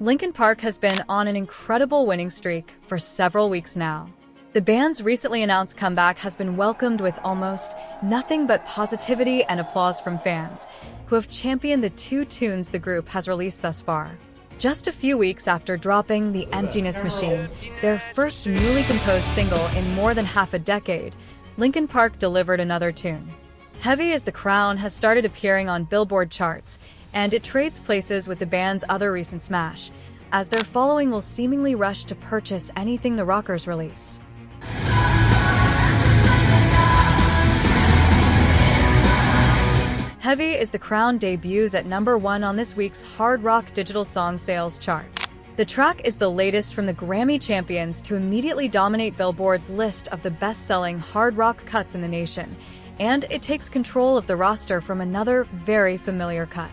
Linkin Park has been on an incredible winning streak for several weeks now. The band's recently announced comeback has been welcomed with almost nothing but positivity and applause from fans, who have championed the two tunes the group has released thus far. Just a few weeks after dropping The Emptiness Machine, their first newly composed single in more than half a decade, Linkin Park delivered another tune. Heavy as the Crown has started appearing on Billboard charts, and it trades places with the band's other recent smash, as their following will seemingly rush to purchase anything the rockers release. Heavy as the Crown debuts at #1 on this week's Hard Rock Digital Song Sales chart. The track is the latest from the Grammy champions to immediately dominate Billboard's list of the best-selling hard rock cuts in the nation, and it takes control of the roster from another very familiar cut.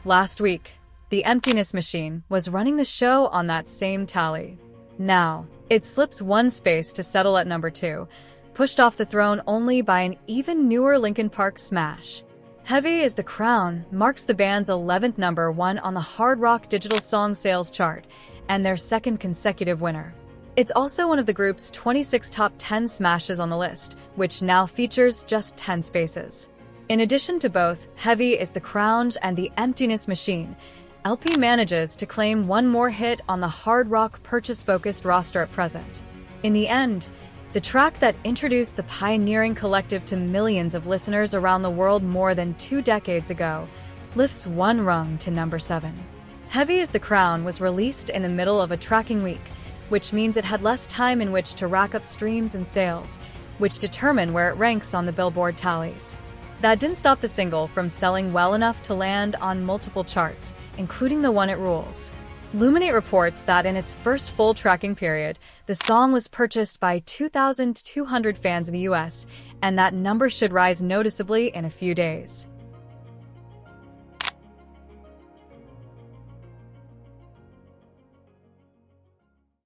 Last week, The Emptiness Machine was running the show on that same tally. Now, it slips one space to settle at #2, pushed off the throne only by an even newer Linkin Park smash. Heavy as the Crown marks the band's 11th #1 on the Hard Rock Digital Song Sales chart, and their second consecutive winner. It's also one of the group's 26 top 10 smashes on the list, which now features just 10 spaces. In addition to both Heavy is the Crown and The Emptiness Machine, LP manages to claim one more hit on the hard rock purchase-focused roster at present. In the end, the track that introduced the pioneering collective to millions of listeners around the world more than 2 decades ago lifts one rung to #7. Heavy as the Crown was released in the middle of a tracking week, which means it had less time in which to rack up streams and sales, which determine where it ranks on the Billboard tallies. That didn't stop the single from selling well enough to land on multiple charts, including the one it rules. Luminate reports that in its first full tracking period, the song was purchased by 2,200 fans in the US, and that number should rise noticeably in a few days.